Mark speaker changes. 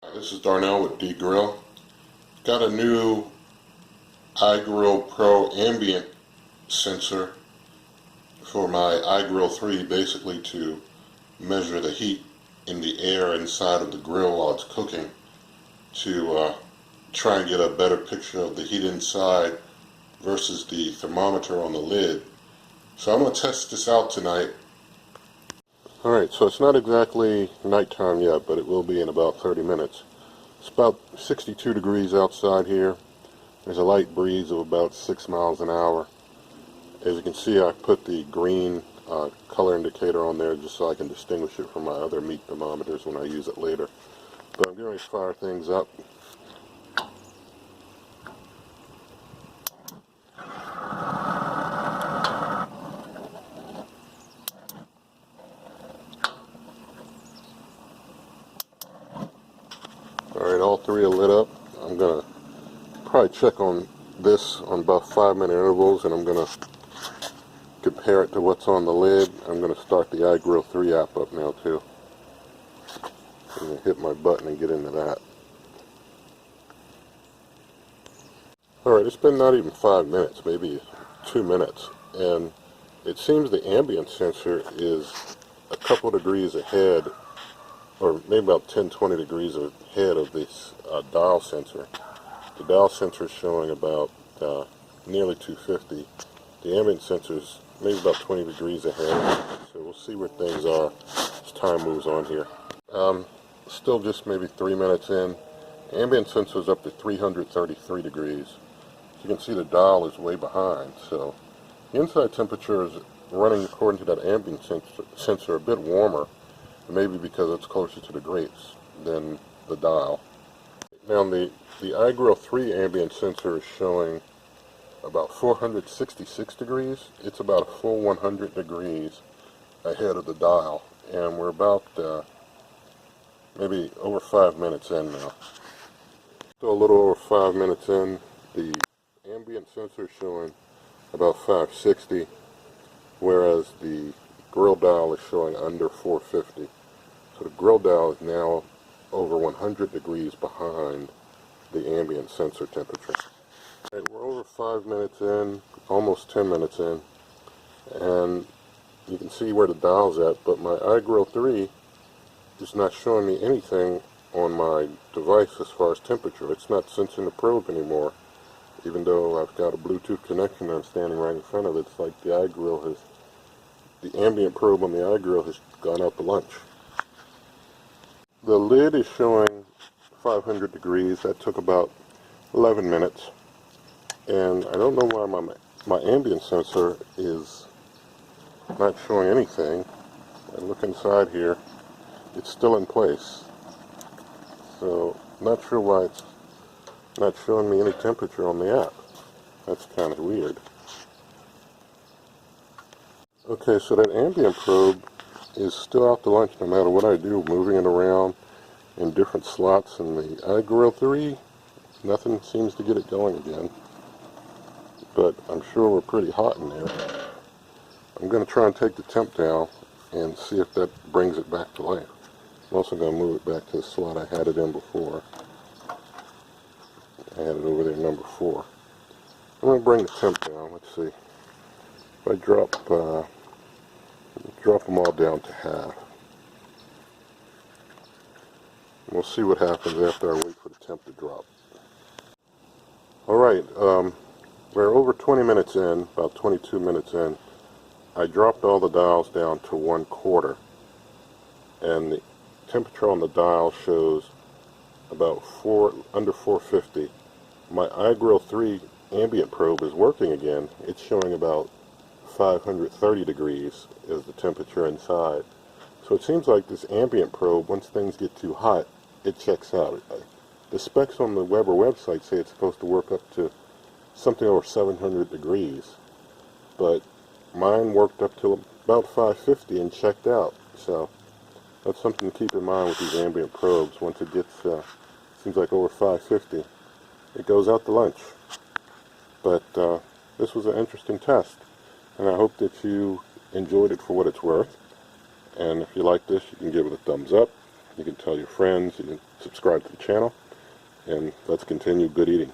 Speaker 1: This is Darnell with E-310. Got a new iGrill Pro Ambient sensor for my iGrill 3, basically to measure the heat in the air inside of the grill while it's cooking, to try and get a better picture of the heat inside versus the thermometer on the lid. So I'm going to test this out tonight. Alright, so it's not exactly nighttime yet, but it will be in about 30 minutes. It's about 62 degrees outside here. There's a light breeze of about 6 miles an hour. As you can see, I put the green color indicator on there just so I can distinguish it from my other meat thermometers when I use it later. But I'm going to fire things up. Alright, all three are lit up. I'm going to probably check on this on about 5-minute intervals, and I'm going to compare it to what's on the lid. I'm going to start the iGrill 3 app up now too. I'm going to hit my button and get into that. Alright, it's been not even 5 minutes, maybe 2 minutes, and it seems the ambient sensor is a couple degrees ahead, or maybe about 10-20 degrees ahead of this dial sensor. The dial sensor is showing about nearly 250. The ambient sensor is maybe about 20 degrees ahead. So we'll see where things are as time moves on here. Still just maybe 3 minutes in. Ambient sensor is up to 333 degrees. As you can see, the dial is way behind. So the inside temperature is running according to that ambient sensor a bit warmer. Maybe because it's closer to the grates than the dial. Now the iGrill 3 ambient sensor is showing about 466 degrees. It's about a full 100 degrees ahead of the dial, and we're about maybe over 5 minutes in now. So a little over 5 minutes in, the ambient sensor is showing about 560, whereas the grill dial is showing under 450. So the grill dial is now over 100 degrees behind the ambient sensor temperature. Okay, we're over 5 minutes in, almost 10 minutes in, and you can see where the dial's at, but my iGrill 3 is not showing me anything on my device as far as temperature. It's not sensing the probe anymore, even though I've got a Bluetooth connection and I'm standing right in front of it. It's like the ambient probe on the iGrill has gone out to lunch. The lid is showing 500 degrees. That took about 11 minutes. And I don't know why my ambient sensor is not showing anything. I look inside here. It's still in place. So, not sure why it's not showing me any temperature on the app. That's kind of weird. Okay, so that ambient probe is still out to lunch no matter what I do, moving it around in different slots in the iGrill 3. Nothing seems to get it going again, but I'm sure we're pretty hot in there. I'm going to try and take the temp down and see if that brings it back to life. I'm also going to move it back to the slot I had it in before. I had it over there, number 4. I'm going to bring the temp down. Let's see. If I drop them all down to half. We'll see what happens after I wait for the temp to drop. Alright, we're over 20 minutes in, about 22 minutes in. I dropped all the dials down to 1/4, and the temperature on the dial shows about under 450. My iGrill 3 ambient probe is working again. It's showing about 530 degrees is the temperature inside. So it seems like this ambient probe, once things get too hot, it checks out. The specs on the Weber website say it's supposed to work up to something over 700 degrees, but mine worked up to about 550 and checked out. So that's something to keep in mind with these ambient probes. Once it gets, seems like over 550, it goes out to lunch. But this was an interesting test, and I hope that you enjoyed it for what it's worth. And if you like this, you can give it a thumbs up. You can tell your friends. You can subscribe to the channel, and let's continue good eating.